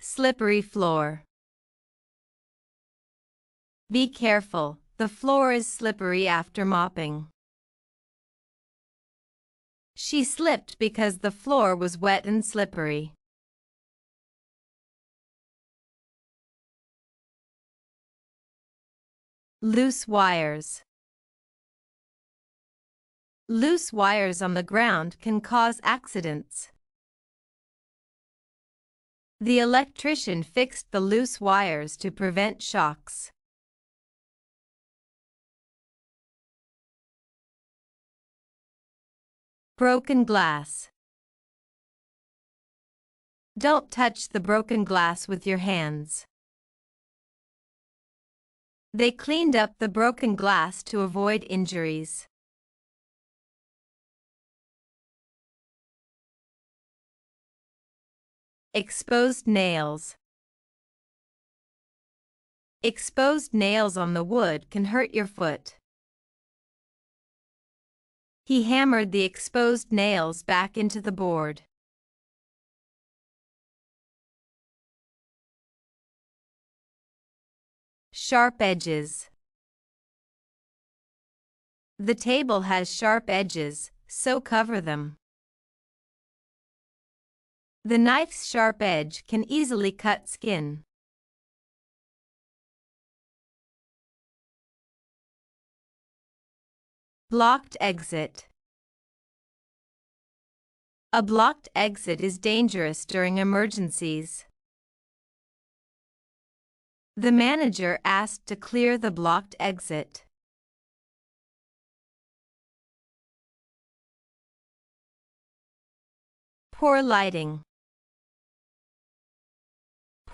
Slippery floor. Be careful, the floor is slippery after mopping. She slipped because the floor was wet and slippery. Loose wires. Loose wires on the ground can cause accidents. The electrician fixed the loose wires to prevent shocks. Broken glass. Don't touch the broken glass with your hands. They cleaned up the broken glass to avoid injuries. Exposed nails. Exposed nails on the wood can hurt your foot. He hammered the exposed nails back into the board. Sharp edges. The table has sharp edges, so cover them. The knife's sharp edge can easily cut skin. Blocked exit. A blocked exit is dangerous during emergencies. The manager asked to clear the blocked exit. Poor lighting.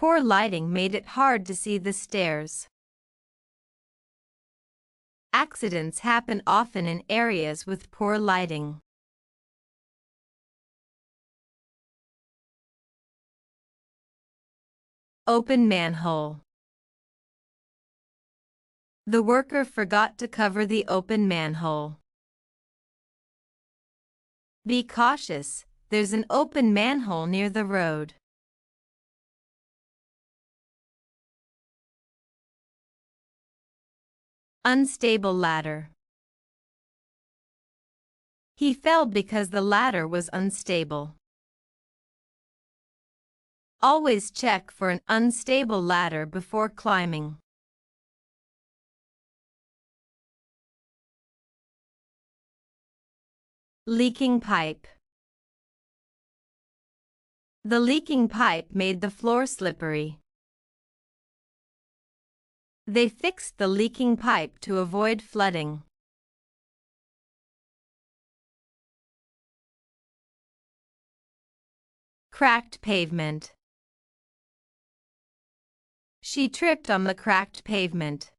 Poor lighting made it hard to see the stairs. Accidents happen often in areas with poor lighting. Open manhole. The worker forgot to cover the open manhole. Be cautious, there's an open manhole near the road. Unstable ladder. He fell because the ladder was unstable. Always check for an unstable ladder before climbing. Leaking pipe. The leaking pipe made the floor slippery. They fixed the leaking pipe to avoid flooding. Cracked pavement. She tripped on the cracked pavement.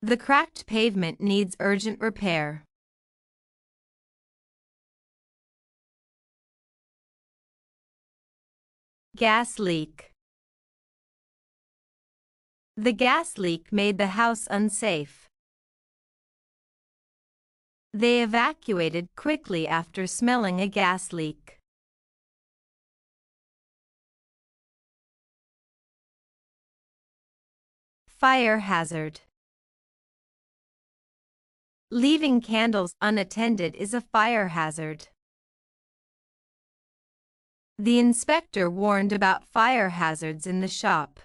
The cracked pavement needs urgent repair. Gas leak. The gas leak made the house unsafe. They evacuated quickly after smelling a gas leak. Fire hazard. Leaving candles unattended is a fire hazard. The inspector warned about fire hazards in the shop.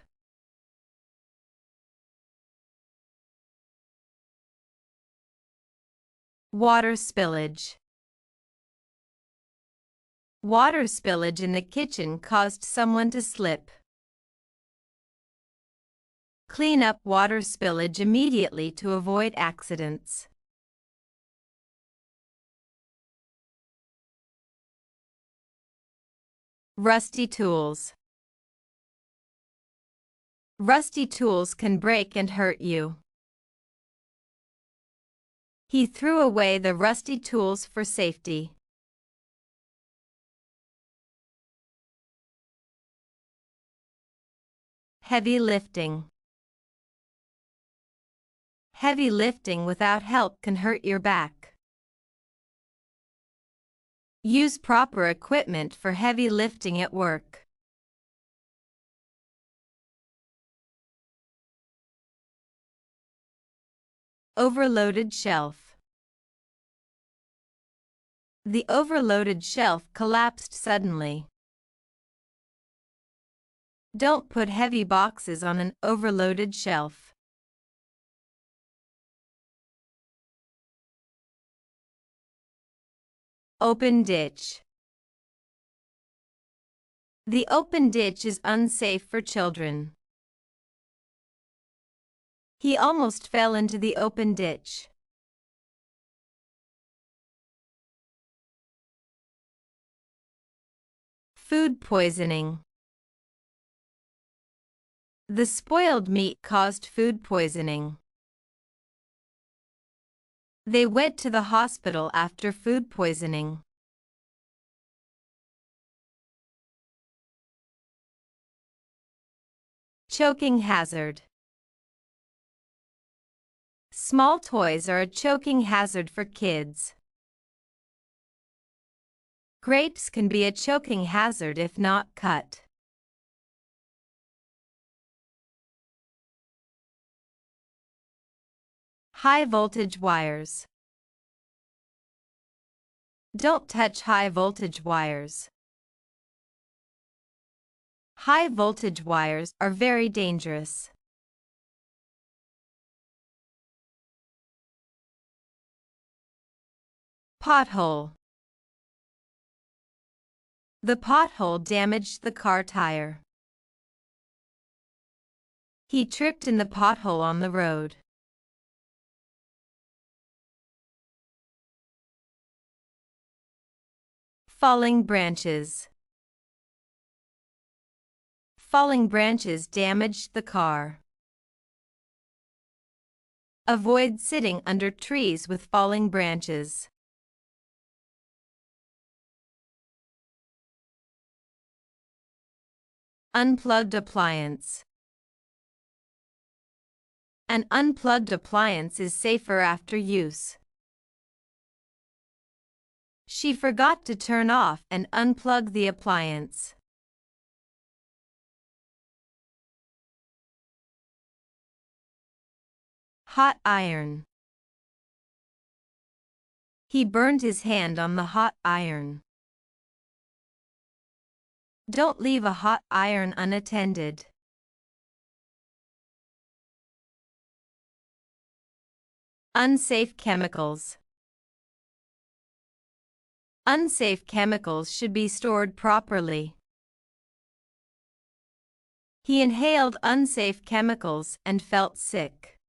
Water spillage. Water spillage in the kitchen caused someone to slip. Clean up water spillage immediately to avoid accidents. Rusty tools. Rusty tools can break and hurt you. He threw away the rusty tools for safety. Heavy lifting. Heavy lifting without help can hurt your back. Use proper equipment for heavy lifting at work. Overloaded shelf. The overloaded shelf collapsed suddenly. Don't put heavy boxes on an overloaded shelf. Open ditch. The open ditch is unsafe for children. He almost fell into the open ditch. Food poisoning. The spoiled meat caused food poisoning. They went to the hospital after food poisoning. Choking hazard. Small toys are a choking hazard for kids. Grapes can be a choking hazard if not cut. High voltage wires. Don't touch high voltage wires. High voltage wires are very dangerous. Pothole. The pothole damaged the car tire. He tripped in the pothole on the road. Falling branches. Falling branches damaged the car. Avoid sitting under trees with falling branches. Unplugged appliance. An unplugged appliance is safer after use. She forgot to turn off and unplug the appliance. Hot iron. He burned his hand on the hot iron. Don't leave a hot iron unattended. Unsafe chemicals. Unsafe chemicals should be stored properly. He inhaled unsafe chemicals and felt sick.